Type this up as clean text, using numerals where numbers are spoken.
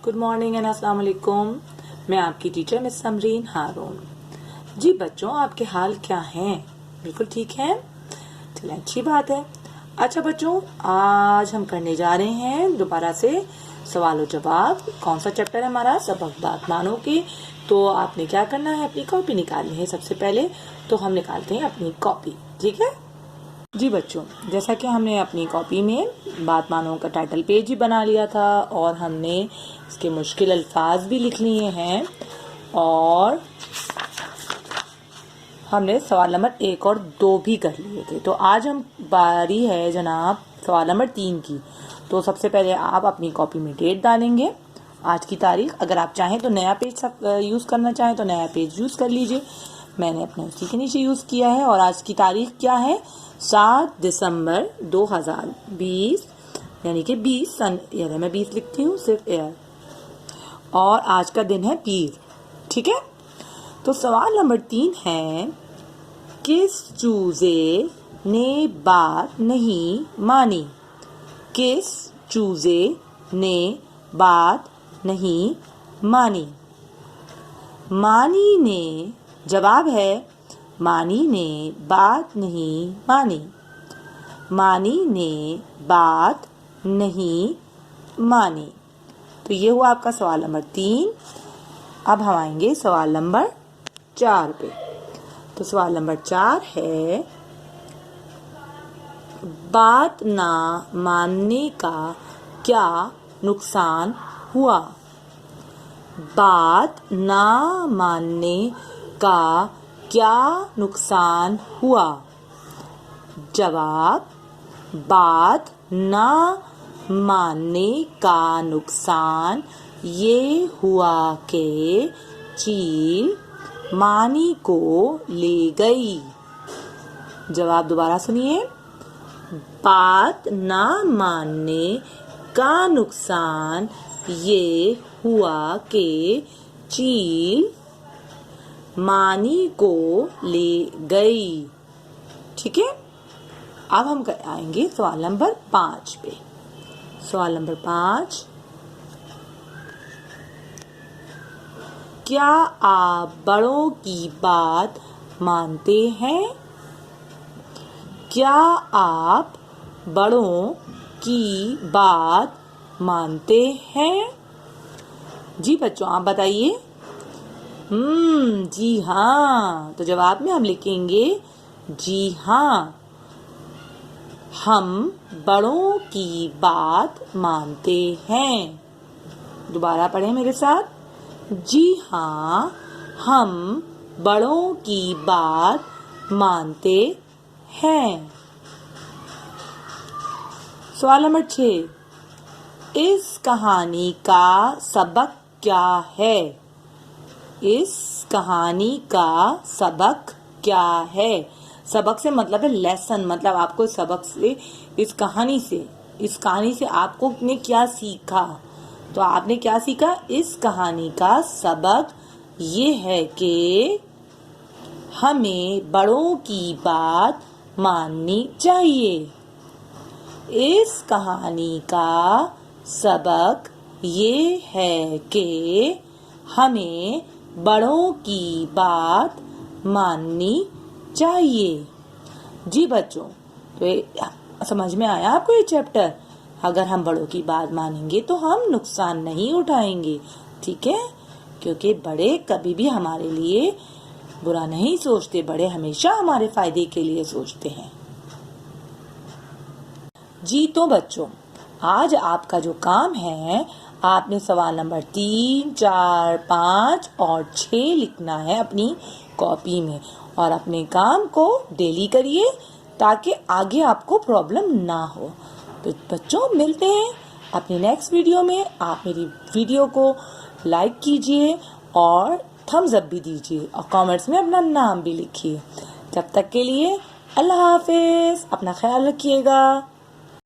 Good morning and अस्सलाम वालेकुम। मैं आपकी टीचर मिस समरीन हारून। जी बच्चों, आपके हाल क्या हैं? बिल्कुल ठीक है, चलिए अच्छी बात है। अच्छा बच्चों, आज हम करने जा रहे हैं दोबारा से सवाल और जवाब। कौन सा चैप्टर है हमारा? सबक बात मानो की। तो आपने क्या करना है, अपनी कॉपी निकालनी है। सबसे पहले तो हम निकालते हैं अपनी कॉपी, ठीक है जी बच्चों। जैसा कि हमने अपनी कॉपी में बात मानो का टाइटल पेज ही बना लिया था और हमने इसके मुश्किल अल्फाज भी लिख लिए हैं और हमने सवाल नंबर 1 और 2 भी कर लिए थे। तो आज हम बारी है जनाब सवाल नंबर 3 की। तो सबसे पहले आप अपनी कॉपी में डेट डालेंगे, आज की तारीख। अगर आप चाहें तो नया पेज यूज़ करना चाहें तो नया पेज यूज़ कर लीजिए। मैंने अपने उसी के नीचे यूज़ किया है। और आज की तारीख क्या है? 7 दिसंबर 2020, यानी कि 20 सन ईयर है। मैं 20 लिखती हूँ सिर्फ ईयर। और आज का दिन है पीर, ठीक है। तो सवाल नंबर 3 है, किस चूजे ने बात नहीं मानी? किस चूजे ने बात नहीं मानी? मानी ने, जवाब है मानी ने बात नहीं मानी। मानी ने बात नहीं मानी। तो ये हुआ आपका सवाल नंबर 3। अब हम आएंगे सवाल नंबर 4 पे। तो सवाल नंबर 4 है, बात ना मानने का क्या नुकसान हुआ? बात ना मानने का क्या नुकसान हुआ? जवाब, बात ना मानने का नुकसान ये हुआ कि चील मानी को ले गई। जवाब दोबारा सुनिए। बात ना मानने का नुकसान ये हुआ कि चील मानी को ले गई, ठीक है। अब हम आएंगे सवाल नंबर 5 पे। सवाल नंबर 5, क्या आप बड़ों की बात मानते हैं? क्या आप बड़ों की बात मानते हैं? जी बच्चों, आप बताइए। जी हाँ। तो जवाब में हम लिखेंगे जी हाँ, हम बड़ों की बात मानते हैं। दोबारा पढ़ें मेरे साथ। जी हाँ, हम बड़ों की बात मानते हैं। सवाल नंबर 6, इस कहानी का सबक क्या है? इस कहानी का सबक क्या है? सबक से मतलब है लेसन, मतलब आपको सबक से, इस कहानी से आपको ने क्या सीखा? तो आपने क्या सीखा? इस कहानी का सबक ये है कि हमें बड़ों की बात माननी चाहिए। इस कहानी का सबक ये है कि हमें बड़ों की बात माननी चाहिए। जी बच्चों, तो समझ में आया आपको ये चैप्टर? अगर हम बड़ों की बात मानेंगे तो हम नुकसान नहीं उठाएंगे, ठीक है। क्योंकि बड़े कभी भी हमारे लिए बुरा नहीं सोचते, बड़े हमेशा हमारे फायदे के लिए सोचते हैं। जी तो बच्चों, आज आपका जो काम है, आपने सवाल नंबर 3, 4, 5 और 6 लिखना है अपनी कॉपी में। और अपने काम को डेली करिए ताकि आगे आपको प्रॉब्लम ना हो। तो बच्चों, मिलते हैं अपनी नेक्स्ट वीडियो में। आप मेरी वीडियो को लाइक कीजिए और थम्स अप भी दीजिए और कमेंट्स में अपना नाम भी लिखिए। जब तक के लिए अल्लाह हाफिज, अपना ख्याल रखिएगा।